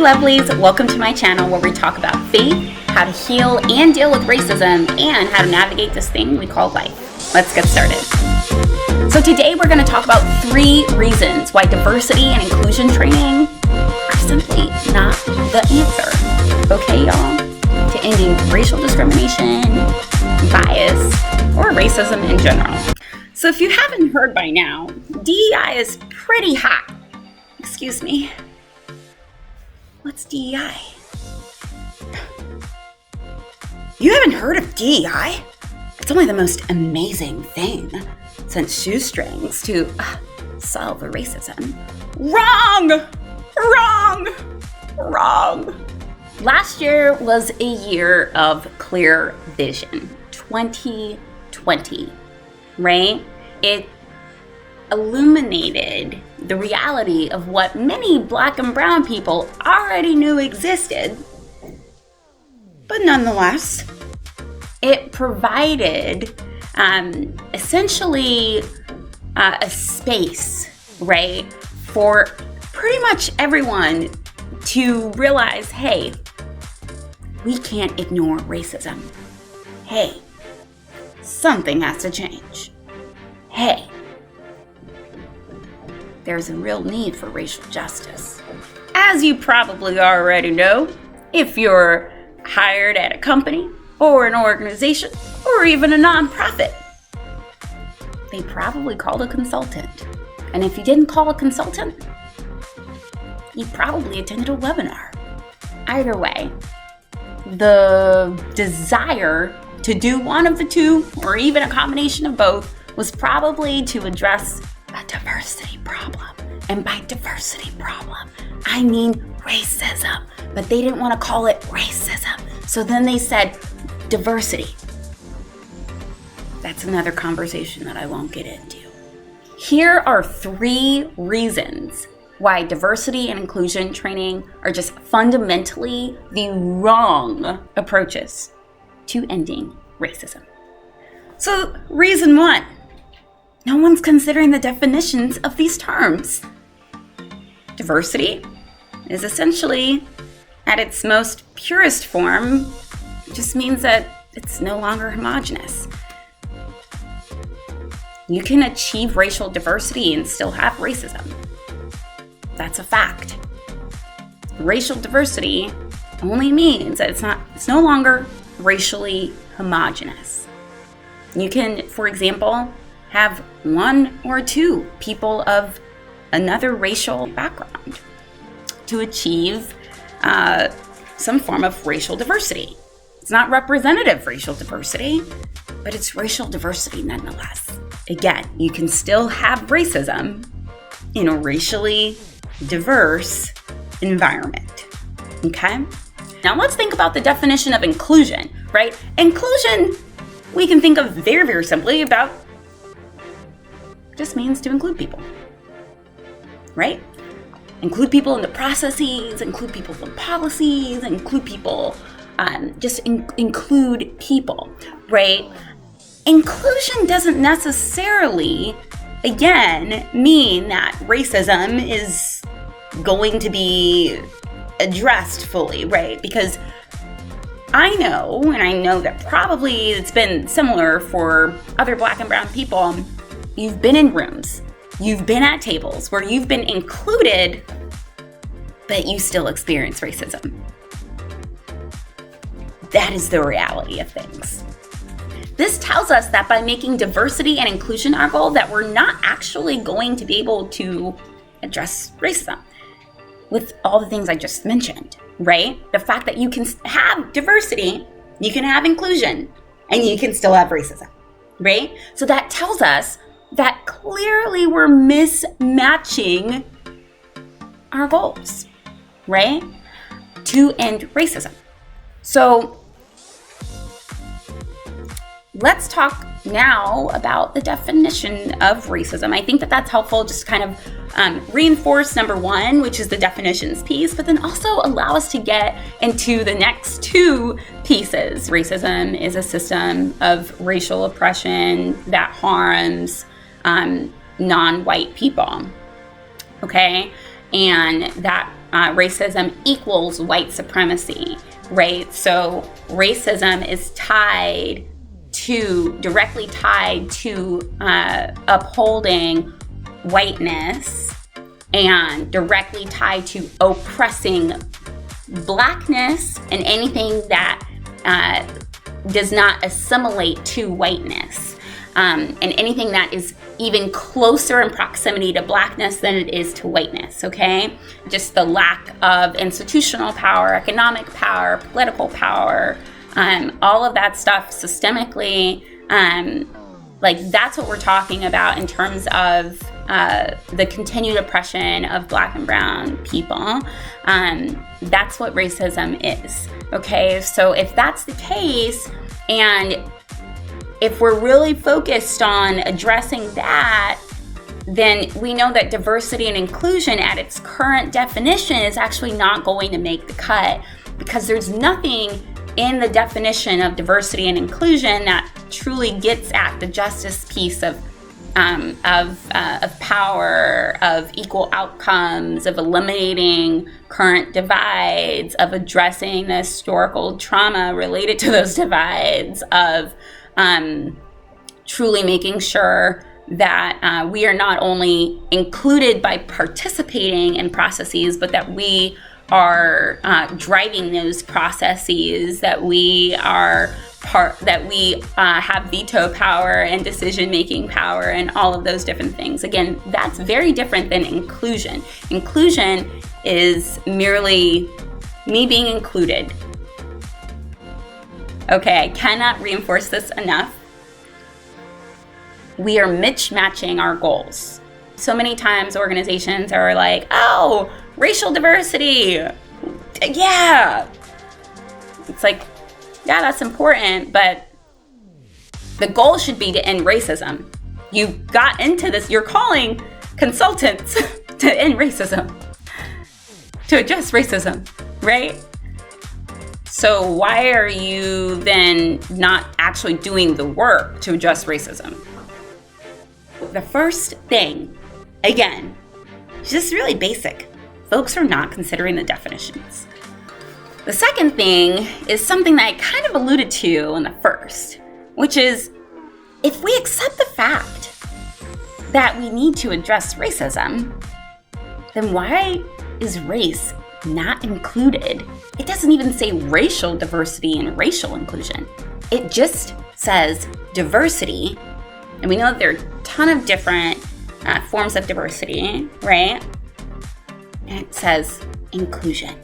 lovelies, welcome to my channel where we talk about faith, how to heal and deal with racism, and how to navigate this thing we call life. Let's get started. So today we're going to talk about 3 reasons why diversity and inclusion training are simply not the answer. Okay, y'all? To ending racial discrimination, bias, or racism in general. So if you haven't heard by now, DEI is pretty hot. Excuse me. What's DEI? You haven't heard of DEI? It's only the most amazing thing since shoestrings to solve the racism. Wrong! Last year was a year of clear vision. 2020, right? It illuminated the reality of what many Black and brown people already knew existed. But nonetheless, it provided essentially a space, right, for pretty much everyone to realize, hey, we can't ignore racism. Hey, something has to change. Hey, there's a real need for racial justice. As you probably already know, if you're hired at a company or an organization or even a nonprofit, they probably called a consultant. And if you didn't call a consultant, you probably attended a webinar. Either way, the desire to do one of the two or even a combination of both was probably to address a diversity problem. And by diversity problem, I mean racism. But they didn't want to call it racism. So then they said diversity. That's another conversation that I won't get into. Here are 3 reasons why diversity and inclusion training are just fundamentally the wrong approaches to ending racism. So, reason 1. No one's considering the definitions of these terms. Diversity is essentially, at its most purest form, just means that it's no longer homogenous. You can achieve racial diversity and still have racism. That's a fact. Racial diversity only means that it's no longer racially homogenous. You can, for example, have 1 or 2 people of another racial background to achieve some form of racial diversity. It's not representative racial diversity, but it's racial diversity nonetheless. Again, you can still have racism in a racially diverse environment, okay? Now let's think about the definition of inclusion, right? Inclusion, we can think of very, very simply about just means to include people, right? Include people in the processes, include people in policies, include people, include people, right? Inclusion doesn't necessarily, again, mean that racism is going to be addressed fully, right? Because I know that probably it's been similar for other Black and brown people. You've been in rooms, you've been at tables where you've been included, but you still experience racism. That is the reality of things. This tells us that by making diversity and inclusion our goal, that we're not actually going to be able to address racism with all the things I just mentioned, right? The fact that you can have diversity, you can have inclusion, and you can still have racism, right? So that tells us that clearly we're mismatching our goals, right? To end racism. So let's talk now about the definition of racism. I think that that's helpful, just kind of reinforce number 1, which is the definitions piece, but then also allow us to get into the next 2 pieces. Racism is a system of racial oppression that harms non-white people, okay? And that racism equals white supremacy, right? So racism is directly tied to upholding whiteness and directly tied to oppressing Blackness and anything that does not assimilate to whiteness, and anything that is even closer in proximity to Blackness than it is to whiteness, okay? Just the lack of institutional power, economic power, political power, all of that stuff systemically, that's what we're talking about in terms of the continued oppression of Black and brown people. That's what racism is, okay? So if that's the case, and if we're really focused on addressing that, then we know that diversity and inclusion at its current definition is actually not going to make the cut, because there's nothing in the definition of diversity and inclusion that truly gets at the justice piece of power, of equal outcomes, of eliminating current divides, of addressing the historical trauma related to those divides, of truly making sure that we are not only included by participating in processes, but that we are driving those processes, that we are have veto power and decision-making power and all of those different things. Again, that's very different than inclusion. Inclusion is merely me being included. Okay, I cannot reinforce this enough. We are mismatching our goals. So many times organizations are like, oh, racial diversity, yeah. It's like, yeah, that's important, but the goal should be to end racism. You got into this, you're calling consultants to end racism, to address racism, right? So why are you then not actually doing the work to address racism? The first thing, again, is just really basic. Folks are not considering the definitions. The second thing is something that I kind of alluded to in the first, which is if we accept the fact that we need to address racism, then why is race not included? It doesn't even say racial diversity and racial inclusion. It just says diversity. And we know that there are a ton of different forms of diversity, right? And it says inclusion.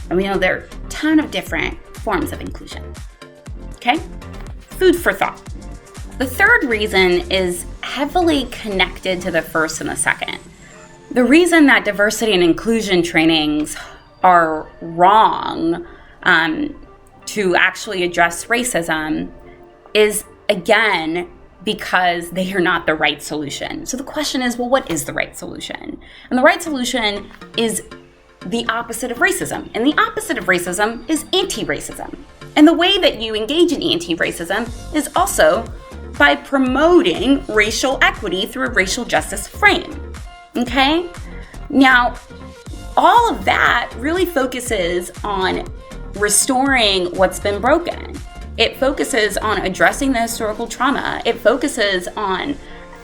And we know there are a ton of different forms of inclusion. Okay? Food for thought. The third reason is heavily connected to the first and the second. The reason that diversity and inclusion trainings are wrong to actually address racism is, again, because they are not the right solution. So the question is, well, what is the right solution? And the right solution is the opposite of racism. And the opposite of racism is anti-racism. And the way that you engage in anti-racism is also by promoting racial equity through a racial justice frame. Okay? Now, all of that really focuses on restoring what's been broken. It focuses on addressing the historical trauma. It focuses on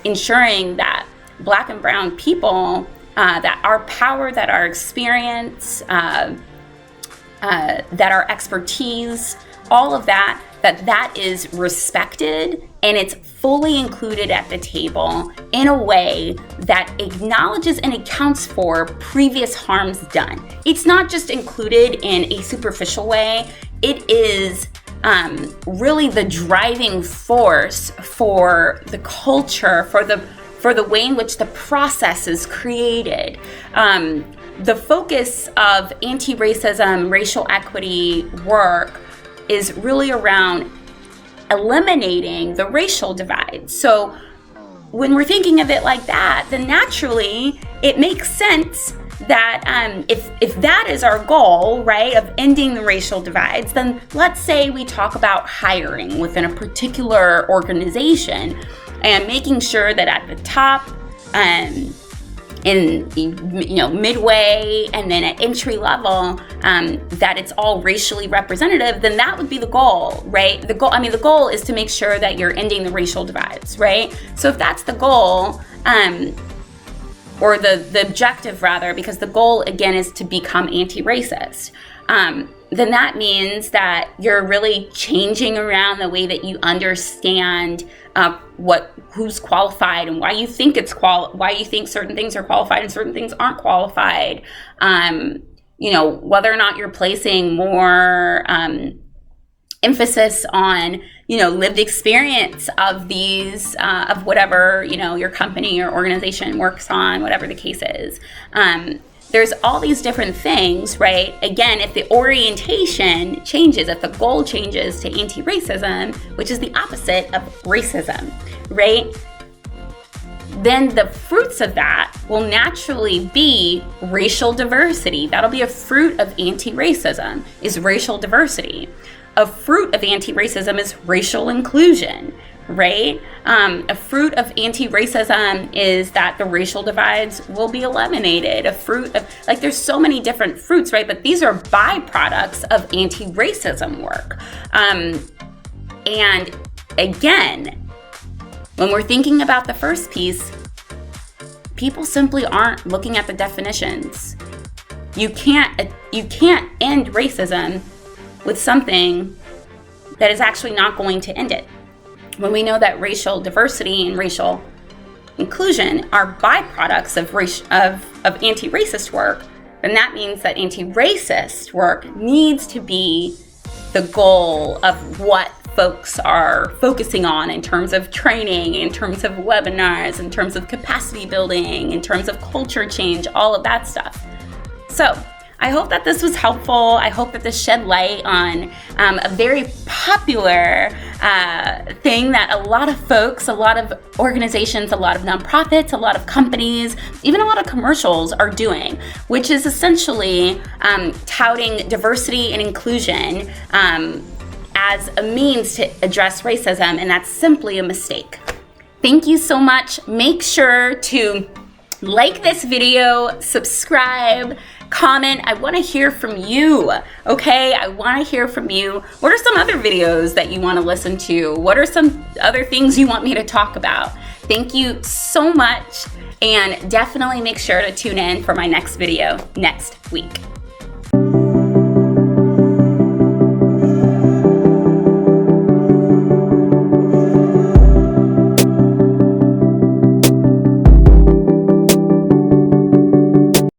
ensuring that Black and brown people, that our power, that our experience, that our expertise, all of that, that is respected and it's fully included at the table in a way that acknowledges and accounts for previous harms done. It's not just included in a superficial way. It is really the driving force for the culture, for the way in which the process is created. The focus of anti-racism, racial equity work is really around eliminating the racial divide. So when we're thinking of it like that, then naturally it makes sense that if that is our goal, right, of ending the racial divides, then let's say we talk about hiring within a particular organization and making sure that at the top and in, midway and then at entry level, that it's all racially representative, then that would be the goal, right? The goal is to make sure that you're ending the racial divides, right? So if that's the goal, or the objective rather, because the goal again is to become anti-racist, then that means that you're really changing around the way that you understand who's qualified and why you think why you think certain things are qualified and certain things aren't qualified. Whether or not you're placing more emphasis on lived experience of these of whatever your company or organization works on, whatever the case is. There's all these different things, right? Again, if the orientation changes, if the goal changes to anti-racism, which is the opposite of racism, right? Then the fruits of that will naturally be racial diversity. That'll be a fruit of anti-racism, is racial diversity. A fruit of anti-racism is racial inclusion, right? A fruit of anti-racism is that the racial divides will be eliminated. A fruit of, there's so many different fruits, right? But these are byproducts of anti-racism work. And again, when we're thinking about the first piece, people simply aren't looking at the definitions. You can't end racism with something that is actually not going to end it. When we know that racial diversity and racial inclusion are byproducts of anti-racist work, then that means that anti-racist work needs to be the goal of what folks are focusing on in terms of training, in terms of webinars, in terms of capacity building, in terms of culture change, all of that stuff. So I hope that this was helpful. I hope that this shed light on a very popular thing that a lot of folks, a lot of organizations, a lot of nonprofits, a lot of companies, even a lot of commercials are doing, which is essentially touting diversity and inclusion as a means to address racism, and that's simply a mistake. Thank you so much. Make sure to like this video, subscribe, comment. I want to hear from you, okay? I want to hear from you. What are some other videos that you want to listen to? What are some other things you want me to talk about? Thank you so much, and definitely make sure to tune in for my next video next week.